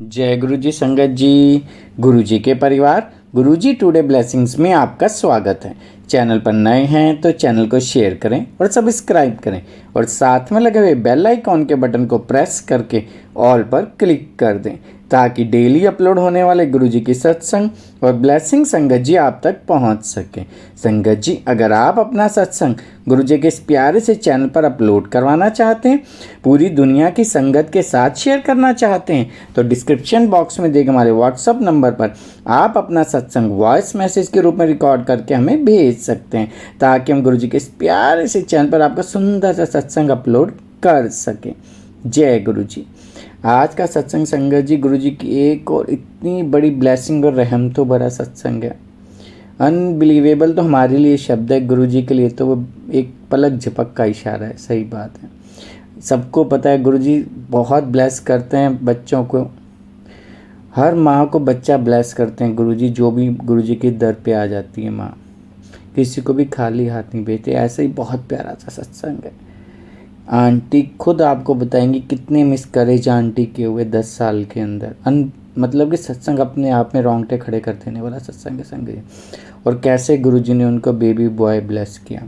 जय गुरु जी संगत जी। गुरु जी के परिवार गुरु जी टुडे ब्लेसिंग्स में आपका स्वागत है। चैनल पर नए हैं तो चैनल को शेयर करें और सब्सक्राइब करें और साथ में लगे हुए बेल आइकॉन के बटन को प्रेस करके ऑल पर क्लिक कर दें ताकि डेली अपलोड होने वाले गुरु जी की सत्संग और ब्लेसिंग संगत जी आप तक पहुंच सके। संगत जी, अगर आप अपना सत्संग गुरु जी के इस प्यारे से चैनल पर अपलोड करवाना चाहते हैं, पूरी दुनिया की संगत के साथ शेयर करना चाहते हैं, तो डिस्क्रिप्शन बॉक्स में दिए गए हमारे व्हाट्सअप नंबर पर आप अपना सत्संग वॉइस मैसेज के रूप में रिकॉर्ड करके हमें भेज सकते हैं ताकि हम गुरु जी के इस प्यारे से चैनल पर आपका सुंदर सा सत्संग अपलोड कर सकें। जय गुरु जी। आज का सत्संग संगत जी गुरु जी की एक और इतनी बड़ी ब्लेसिंग और रहम तो भरा सत्संग है, अनबिलीवेबल तो हमारे लिए शब्द है, गुरु जी के लिए तो वो एक पलक झपक का इशारा है। सही बात है, सबको पता है गुरु जी बहुत ब्लेस करते हैं बच्चों को, हर माँ को बच्चा ब्लेस करते हैं गुरु जी। जो भी गुरु जी के दर पे आ जाती है माँ, किसी को भी खाली हाथ नहीं भेजते। ऐसे ही बहुत प्यारा सा सत्संग है। आंटी खुद आपको बताएंगी कितने मिसकरेज आंटी के हुए 10 साल के अंदर। मतलब कि सत्संग अपने आप में रोंगटे खड़े कर देने वाला सत्संग है संगत जी। और कैसे गुरुजी ने उनको बेबी बॉय ब्लेस किया,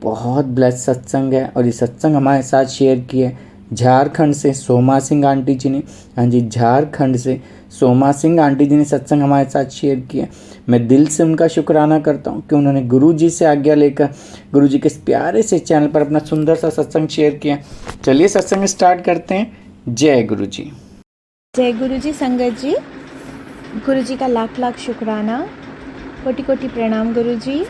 बहुत ब्लेस सत्संग है। और ये सत्संग हमारे साथ शेयर किए झारखंड से सोमा सिंह आंटी जी ने। हाँ जी, झारखंड से सोमा सिंह आंटी जी ने सत्संग हमारे साथ शेयर किया। मैं दिल से उनका शुक्राना करता हूँ कि उन्होंने गुरु जी से आज्ञा लेकर गुरु जी के इस प्यारे से चैनल पर अपना सुंदर सा सत्संग शेयर किया। चलिए सत्संग स्टार्ट करते हैं। जय गुरु जी। जय गुरु जी संगत जी। गुरु जी का लाख लाख शुक्राना, कोटि कोटि प्रणाम गुरु जी।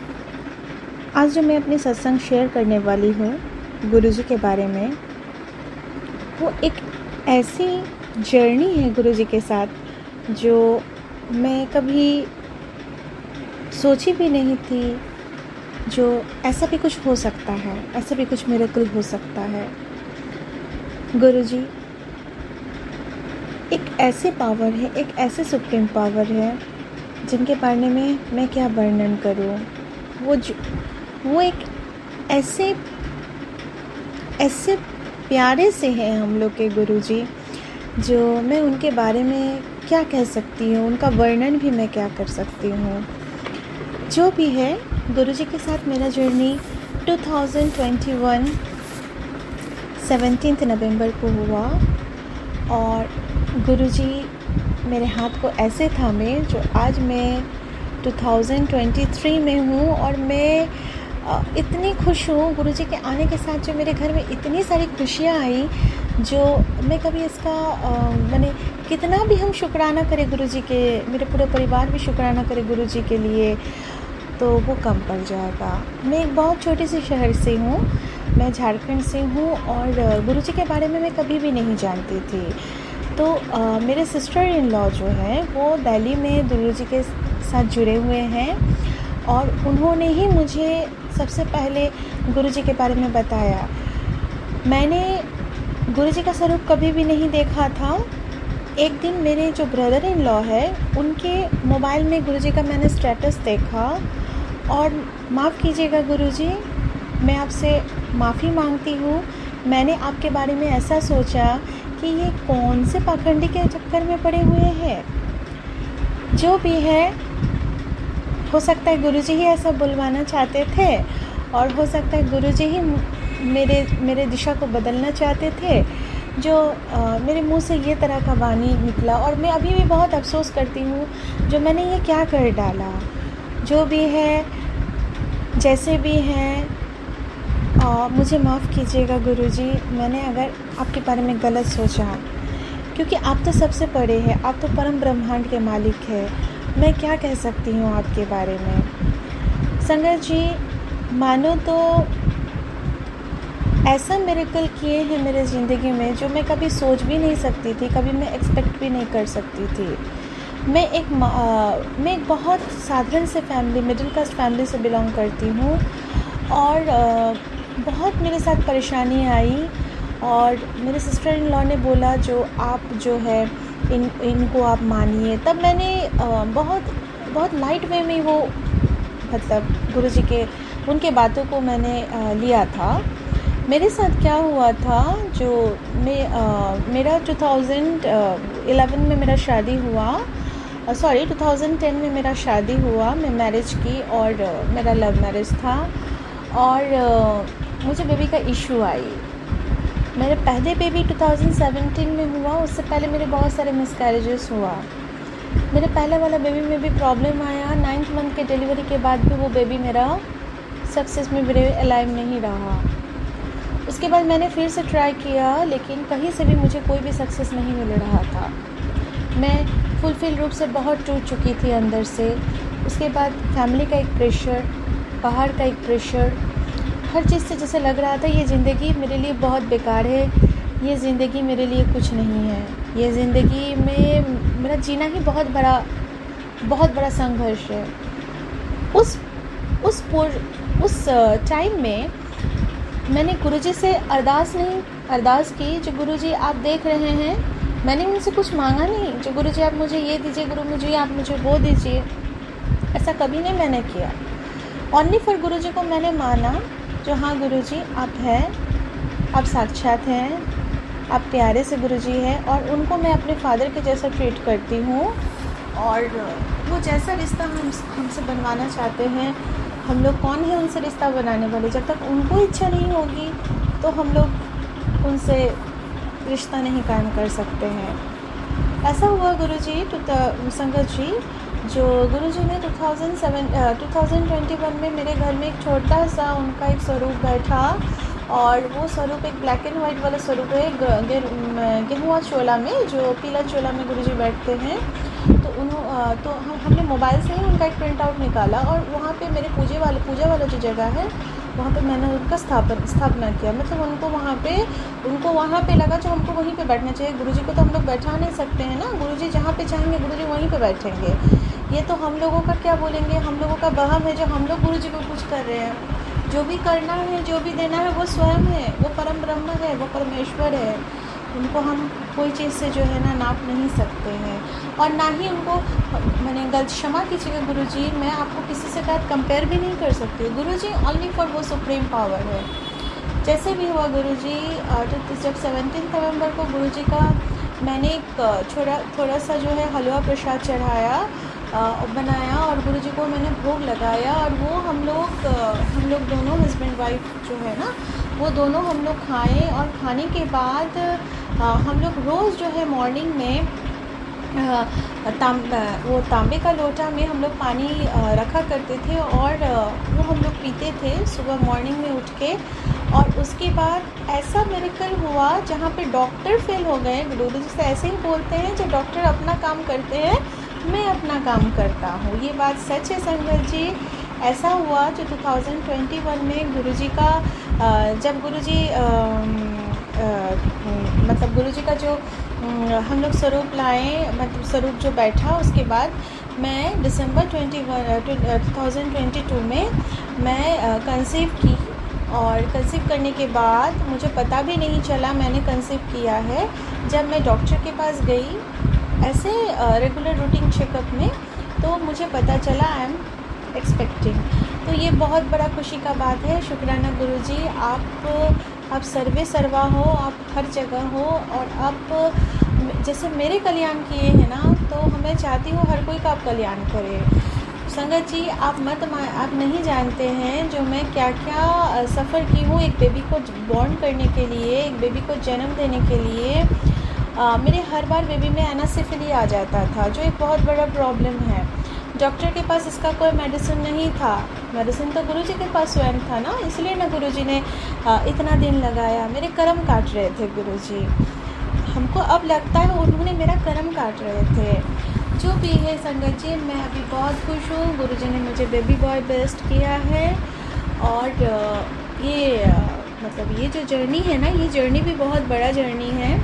आज जो मैं अपनी सत्संग शेयर करने वाली हूँ गुरु जी के बारे में, वो एक ऐसी जर्नी है गुरु जी के साथ जो मैं कभी सोची भी नहीं थी, जो ऐसा भी कुछ हो सकता है, ऐसा भी कुछ मिरेकल हो सकता है। गुरु जी एक ऐसे पावर है, एक ऐसे सुप्रीम पावर है जिनके बारे में मैं क्या वर्णन करूं। वो एक ऐसे प्यारे से हैं हम लोग के गुरु जी, जो मैं उनके बारे में क्या कह सकती हूँ, उनका वर्णन भी मैं क्या कर सकती हूँ। जो भी है, गुरु जी के साथ मेरा जर्नी 2021 17 नवंबर को हुआ और गुरुजी मेरे हाथ को ऐसे थामे जो आज मैं 2023 में हूँ। और मैं इतनी खुश हूँ गुरुजी के आने के साथ, जो मेरे घर में इतनी सारी खुशियाँ आई, जो मैं कभी इसका मैंने कितना भी हम शुक्राना करें गुरुजी के, मेरे पूरे परिवार भी शुक्राना करे गुरुजी के लिए, तो वो कम पड़ जाएगा। मैं एक बहुत छोटे से शहर से हूँ, मैं झारखंड से हूँ और गुरुजी के बारे में मैं कभी भी नहीं जानती थी। तो मेरे सिस्टर इन लॉ जो हैं वो दिल्ली में गुरुजी के साथ जुड़े हुए हैं और उन्होंने ही मुझे सबसे पहले गुरुजी के बारे में बताया। मैंने गुरुजी का स्वरूप कभी भी नहीं देखा था। एक दिन मेरे जो ब्रदर इन लॉ है उनके मोबाइल में गुरुजी का मैंने स्टेटस देखा और माफ़ कीजिएगा गुरुजी, मैं आपसे माफ़ी मांगती हूँ। मैंने आपके बारे में ऐसा सोचा कि ये कौन से पाखंडी के चक्कर में पड़े हुए हैं। जो भी है, हो सकता है गुरुजी ही ऐसा बुलवाना चाहते थे और हो सकता है गुरुजी ही मेरे दिशा को बदलना चाहते थे, जो मेरे मुंह से ये तरह का वाणी निकला। और मैं अभी भी बहुत अफसोस करती हूँ जो मैंने ये क्या कर डाला। जो भी है, जैसे भी हैं, मुझे माफ़ कीजिएगा गुरुजी, मैंने अगर आपके बारे में गलत सोचा, क्योंकि आप तो सबसे बड़े हैं, आप तो परम ब्रह्मांड के मालिक हैं। मैं क्या कह सकती हूँ आपके बारे में। संगत जी, मानो तो ऐसा मिरेकल किए हैं मेरे ज़िंदगी में जो मैं कभी सोच भी नहीं सकती थी, कभी मैं एक्सपेक्ट भी नहीं कर सकती थी। मैं एक बहुत साधारण से फैमिली, मिडिल क्लास फैमिली से बिलोंग करती हूँ और बहुत मेरे साथ परेशानी आई और मेरे सिस्टर इन लॉ ने बोला जो आप जो है इनको आप मानिए। तब मैंने बहुत लाइट वे में वो, मतलब गुरुजी के उनके बातों को मैंने लिया था। मेरे साथ क्या हुआ था, जो मेरा 2011 में मेरा शादी हुआ, 2010 में मेरा शादी हुआ। मैं मैरिज की और मेरा लव मैरिज था। और मुझे बेबी का इशू आई। मेरे पहले बेबी 2017 में हुआ। उससे पहले मेरे बहुत सारे मिसकैरेजेस हुआ। मेरे पहले वाला बेबी में भी प्रॉब्लम आया। 9th मंथ के डिलीवरी के बाद भी वो बेबी मेरा सक्सेस में मेरे अलाइव नहीं रहा। उसके बाद मैंने फिर से ट्राई किया, लेकिन कहीं से भी मुझे कोई भी सक्सेस नहीं मिल रहा था। मैं फुलफिल रूप से बहुत टूट चुकी थी अंदर से। उसके बाद फैमिली का एक प्रेशर, बाहर का एक प्रेशर, हर चीज़ से जैसे लग रहा था ये ज़िंदगी मेरे लिए बहुत बेकार है, ये ज़िंदगी मेरे लिए कुछ नहीं है, ये ज़िंदगी में मेरा जीना ही बहुत बड़ा संघर्ष है। उस टाइम में मैंने गुरुजी से अरदास की, जो गुरुजी आप देख रहे हैं, मैंने उनसे कुछ मांगा नहीं, जो गुरुजी आप मुझे ये दीजिए, गुरु मुझे आप मुझे वो दीजिए, ऐसा कभी नहीं मैंने किया। ओनली फॉर गुरुजी को मैंने माना, जो हाँ गुरुजी आप हैं, आप साक्षात हैं, आप प्यारे से गुरुजी हैं, और उनको मैं अपने फादर के जैसा ट्रीट करती हूँ। और वो जैसा रिश्ता हमसे बनवाना चाहते हैं, हम लोग कौन है उनसे रिश्ता बनाने वाले। जब तक उनको इच्छा नहीं होगी तो हम लोग उनसे रिश्ता नहीं कायम कर सकते हैं। ऐसा हुआ गुरुजी संगत जी, जो गुरुजी ने 2021 में मेरे घर में एक छोटा सा उनका एक स्वरूप बैठा, और वो स्वरूप एक ब्लैक एंड वाइट वाला स्वरूप है, गेहुआ चोला में, जो पीला चोला में गुरुजी बैठते हैं। तो हमने मोबाइल से ही उनका एक प्रिंट आउट निकाला, और वहाँ पे मेरे पूजा वाला जो जगह है, वहाँ पे मैंने उनका स्थापना किया। मतलब उनको वहाँ पे लगा जो हमको वहीं पे बैठना चाहिए। गुरुजी को तो हम लोग बैठा नहीं सकते हैं ना, गुरुजी जहाँ पे चाहेंगे गुरुजी वहीं पे बैठेंगे। ये तो हम लोगों का क्या बोलेंगे, हम लोगों का वहम है, जो हम लोग गुरुजी को कुछ कर रहे हैं। जो भी करना है, जो भी देना है, वो स्वयं है, वो परम ब्रह्म है, वो परमेश्वर है। उनको हम कोई चीज़ से जो है ना नाप नहीं सकते हैं, और ना ही उनको मैंने गलत क्षमा कीजिएगा गुरुजी, मैं आपको किसी से कंपेयर भी नहीं कर सकती। गुरुजी ओनली फॉर वो सुप्रीम पावर है। जैसे भी हुआ गुरुजी, जब 17 नवंबर को गुरुजी का मैंने एक थोड़ा सा जो है हलवा प्रसाद चढ़ाया, बनाया, और गुरुजी को मैंने भोग लगाया, और वो हम लोग दोनों हस्बैंड वाइफ जो है ना, वो दोनों हम लोग खाएँ। और खाने के बाद हम लोग रोज़ जो है मॉर्निंग में वो तांबे का लोटा में हम लोग पानी रखा करते थे, और वो हम लोग पीते थे सुबह मॉर्निंग में उठ के। और उसके बाद ऐसा मिरेकल हुआ जहाँ पे डॉक्टर फेल हो गए। गुरुजी से ऐसे ही बोलते हैं, जो डॉक्टर अपना काम करते हैं, मैं अपना काम करता हूँ। ये बात सच है संगत जी। ऐसा हुआ जो 2021 में गुरुजी का जब गुरुजी मतलब गुरुजी का जो हम लोग स्वरूप लाए, मतलब स्वरूप जो बैठा, उसके बाद मैं दिसंबर 2022 में मैं कंसीव की। और कंसीव करने के बाद मुझे पता भी नहीं चला मैंने कंसीव किया है। जब मैं डॉक्टर के पास गई ऐसे रेगुलर रूटीन चेकअप में, तो मुझे पता चला आई एम एक्सपेक्टिंग। तो ये बहुत बड़ा खुशी का बात है। शुक्राना गुरुजी, आप सर्वे सर्वा हो, आप हर जगह हो, और आप जैसे मेरे कल्याण किए हैं ना, तो मैं चाहती हूँ हर कोई का आप कल्याण करे। संगत जी, आप नहीं जानते हैं जो मैं क्या क्या सफ़र की हूँ एक बेबी को बॉर्न करने के लिए, एक बेबी को जन्म देने के लिए। मेरे हर बार बेबी में एनासिफिली आ जाता था, जो एक बहुत बड़ा प्रॉब्लम है। डॉक्टर के पास इसका कोई मेडिसिन नहीं था, मेडिसिन तो गुरुजी के पास स्वयं था ना, इसलिए ना गुरुजी ने इतना दिन लगाया। मेरे कर्म काट रहे थे गुरुजी, हमको अब लगता है उन्होंने मेरा कर्म काट रहे थे। जो भी है संगत जी, मैं अभी बहुत खुश हूँ। गुरुजी ने मुझे बेबी बॉय बेस्ट किया है, और ये मतलब ये जो जर्नी है ना, ये जर्नी भी बहुत बड़ा जर्नी है।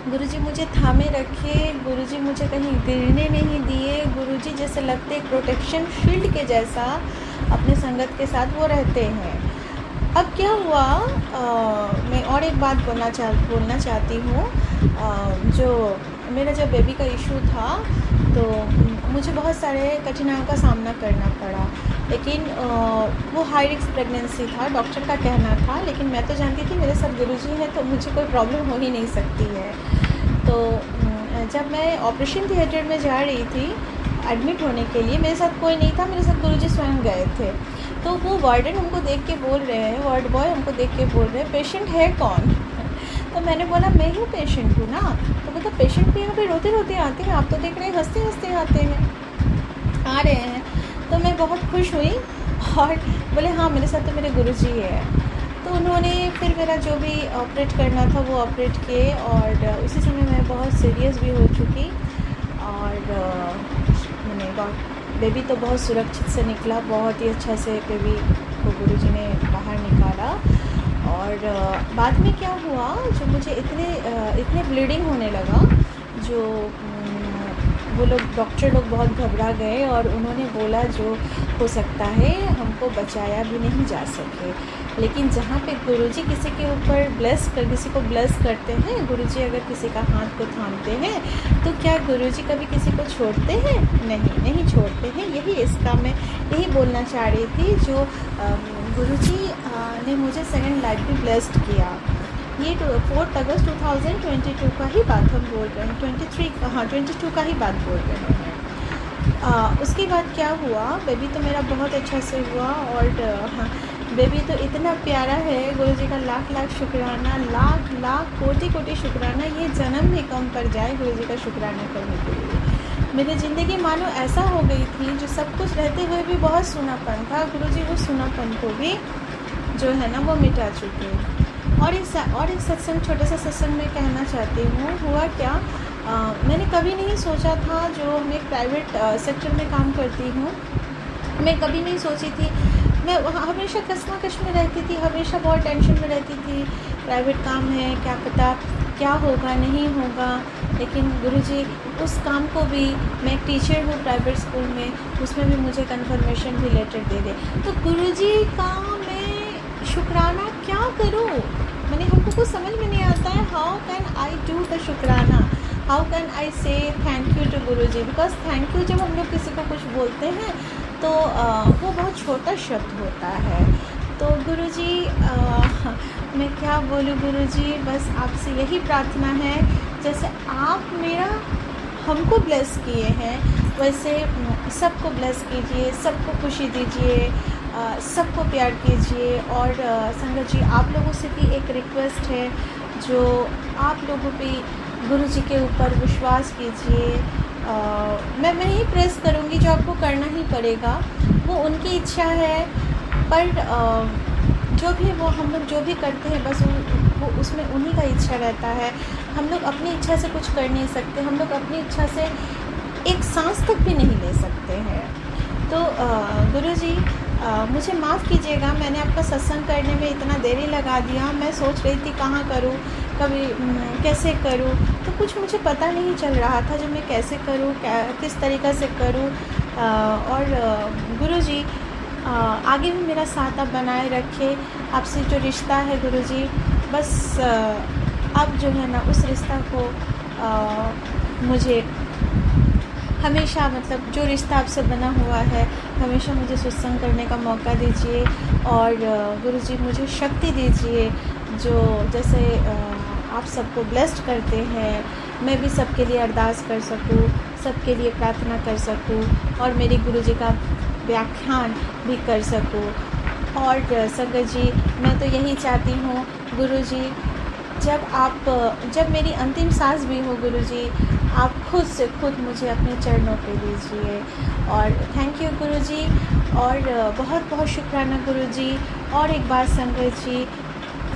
गुरुजी मुझे थामे रखे, गुरुजी मुझे कहीं गिरने नहीं दिए। गुरुजी जैसे लगते एक प्रोटेक्शन शील्ड के जैसा अपने संगत के साथ वो रहते हैं। अब क्या हुआ, मैं और एक बात बोलना चाहती हूँ। जो मेरा जब बेबी का इशू था, तो मुझे बहुत सारे कठिनाइयों का सामना करना पड़ा, लेकिन वो हाई रिस्क प्रेगनेंसी था, डॉक्टर का कहना था, लेकिन मैं तो जानती थी मेरे साथ गुरुजी हैं तो मुझे कोई प्रॉब्लम हो ही नहीं सकती है। तो जब मैं ऑपरेशन थिएटर में जा रही थी एडमिट होने के लिए, मेरे साथ कोई नहीं था, मेरे साथ गुरुजी स्वयं गए थे। तो वो वार्डन हमको देख के बोल रहे हैं, वार्ड बॉय हमको देख के बोल रहे हैं, पेशेंट है कौन? तो मैंने बोला मैं ही पेशेंट हूँ ना। तो बोला पेशेंट भी यहाँ पे रोते रोते आते हैं, आप तो देख रहे हैं हंसते हंसते आते हैं, आ रहे हैं। तो मैं बहुत खुश हुई और बोले हाँ मेरे साथ तो मेरे गुरुजी है। तो उन्होंने फिर मेरा जो भी ऑपरेट करना था वो ऑपरेट किए, और उसी समय मैं बहुत सीरियस भी हो चुकी, और मैंने बेबी तो बहुत सुरक्षित से निकला, बहुत ही अच्छा से बेबी को गुरुजी ने बाहर निकाला। और बाद में क्या हुआ, जो मुझे इतने ब्लीडिंग होने लगा, जो वो लोग डॉक्टर लोग बहुत घबरा गए और उन्होंने बोला जो हो सकता है हमको बचाया भी नहीं जा सके। लेकिन जहाँ पे गुरुजी किसी के ऊपर किसी को ब्लेस करते हैं, गुरुजी अगर किसी का हाथ को थामते हैं तो क्या गुरुजी कभी किसी को छोड़ते हैं? नहीं छोड़ते हैं। यही बोलना चाह रही थी, जो गुरुजी ने मुझे सेकंड लाइफ भी ब्लेस्ड किया। ये 4 अगस्त 2022 का ही बात हम बोल रहे हैं, 22 का ही बात बोल रहे हैं। उसके बाद क्या हुआ, बेबी तो मेरा बहुत अच्छा से हुआ, और बेबी तो इतना प्यारा है, गुरुजी का लाख लाख शुक्राना, लाख कोटि शुक्राना, ये जन्म भी कम पड़ जाए गुरुजी का शुक्राना करने के लिए। मेरी ज़िंदगी मानो ऐसा हो गई थी, जो सब कुछ रहते हुए भी बहुत सुनापन था, गुरुजी वो सुनापन को भी जो है ना वो मिटा चुके। और एक सत्संग, छोटा सा सत्संग मैं कहना चाहती हूँ। हुआ क्या, मैंने कभी नहीं सोचा था, जो मैं प्राइवेट सेक्टर में काम करती हूँ, मैं कभी नहीं सोची थी, मैं हमेशा कश्मकश में रहती थी, हमेशा बहुत टेंशन में रहती थी, प्राइवेट काम है, क्या पता क्या होगा नहीं होगा। लेकिन गुरुजी उस काम को भी, मैं एक टीचर हूँ प्राइवेट स्कूल में, उसमें भी मुझे कंफर्मेशन भी लेटर दे दे। तो गुरुजी का मैं शुक्राना क्या करूँ, मैंने हमको कुछ समझ में नहीं आता है। How can I do the शुक्राना, how can I say thank you to Guruji, because thank you जब हम लोग किसी को कुछ बोलते हैं तो वो बहुत छोटा शब्द होता है। तो गुरुजी मैं क्या बोलूँ गुरुजी, बस आपसे यही प्रार्थना है, जैसे आप हमको ब्लेस किए हैं, वैसे सबको ब्लेस कीजिए, सबको खुशी दीजिए, सबको प्यार कीजिए। और संगत जी, आप लोगों से भी एक रिक्वेस्ट है, जो आप लोगों पे गुरुजी के ऊपर विश्वास कीजिए। मैं ही प्रेस करूँगी, जो आपको करना ही पड़ेगा, वो उनकी इच्छा है, पर जो भी वो हम लोग जो भी करते हैं, बस वो उसमें उन्हीं का इच्छा रहता है। हम लोग अपनी इच्छा से कुछ कर नहीं सकते, हम लोग अपनी इच्छा से एक सांस तक भी नहीं ले सकते हैं। तो गुरुजी मुझे माफ़ कीजिएगा, मैंने आपका सत्संग करने में इतना देरी लगा दिया। मैं सोच रही थी कहाँ करूँ, कभी कैसे करूँ, तो कुछ मुझे पता नहीं चल रहा था, जो मैं कैसे करूँ, किस तरीक़ा से करूँ। और गुरुजी आगे भी मेरा साथ आप बनाए रखें। आपसे जो रिश्ता है गुरुजी, बस आप जो है ना उस रिश्ता को मुझे हमेशा, मतलब जो रिश्ता आपसे बना हुआ है, हमेशा मुझे सत्संग करने का मौका दीजिए। और गुरुजी मुझे शक्ति दीजिए, जो जैसे आप सबको ब्लेस्ड करते हैं, मैं भी सबके लिए अरदास कर सकूँ, सबके लिए प्रार्थना कर सकूँ, और मेरे गुरुजी का व्याख्यान भी कर सकूँ। और संगत जी, मैं तो यही चाहती हूँ गुरुजी, जब मेरी अंतिम सांस भी हो गुरुजी, आप खुद से खुद मुझे अपने चरणों पे लीजिए। और थैंक यू गुरुजी, और बहुत बहुत शुक्राना गुरुजी। और एक बात संगत जी,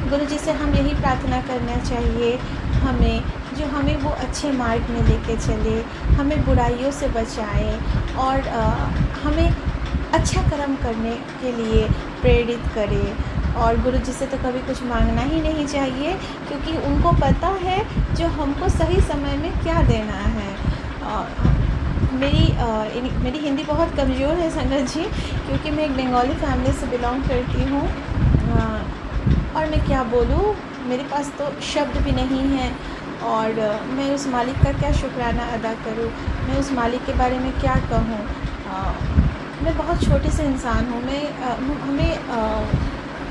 गुरुजी से हम यही प्रार्थना करना चाहिए, हमें वो अच्छे मार्ग में लेके चले, हमें बुराइयों से बचाए, और हमें अच्छा कर्म करने के लिए प्रेरित करें। और गुरुजी से तो कभी कुछ मांगना ही नहीं चाहिए, क्योंकि उनको पता है जो हमको सही समय में क्या देना है। मेरी हिंदी बहुत कमज़ोर है संगत जी, क्योंकि मैं एक बंगाली फैमिली से बिलोंग करती हूँ, और मैं क्या बोलूँ, मेरे पास तो शब्द भी नहीं है। और मैं उस मालिक का क्या शुक्राना अदा करूं, मैं उस मालिक के बारे में क्या कहूं। मैं बहुत छोटे से इंसान हूं, हमें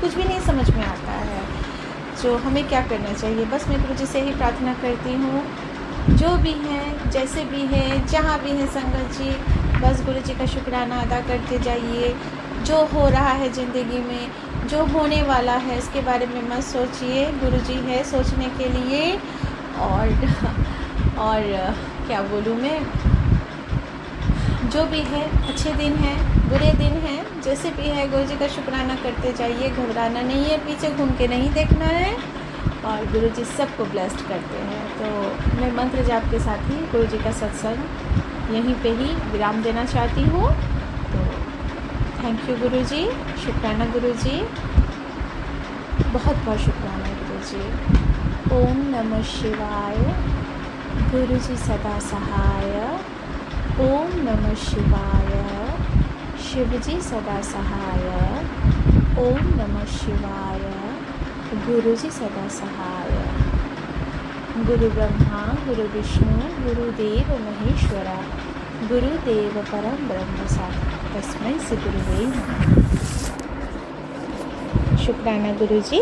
कुछ भी नहीं समझ में आता है जो हमें क्या करना चाहिए। बस मैं गुरुजी से ही प्रार्थना करती हूँ, जो भी हैं, जैसे भी हैं, जहाँ भी हैं संगत जी, बस गुरुजी का शुक्राना अदा करते जाइए। जो हो रहा है ज़िंदगी में, जो होने वाला है, इसके बारे में मत सोचिए, गुरुजी है सोचने के लिए। और क्या बोलूँ मैं, जो भी है, अच्छे दिन हैं, बुरे दिन हैं, जैसे भी है, गुरुजी का शुक्राना करते जाइए। घबराना नहीं है, पीछे घूम के नहीं देखना है, और गुरुजी सबको ब्लेस्ड करते हैं। तो मैं मंत्र जाप के साथ ही गुरुजी का सत्संग यहीं पे ही विराम देना चाहती हूँ। तो थैंक यू गुरुजी, शुक्राना गुरुजी, बहुत बहुत शुक्राना गुरुजी। ओम नमः शिवाय, गुरुजी सदा सहाय। ओम नमः शिवाय, शिवजी सदा सहाय। ओम नमः शिवाय, गुरुजी सदा सहाय। गुरु ब्रह्मा गुरु विष्णु गुरुदेव महेश्वरा, गुरुदेव परम ब्रह्म तस्मै श्री गुरुवे नमः। शुक्राना गुरुजी।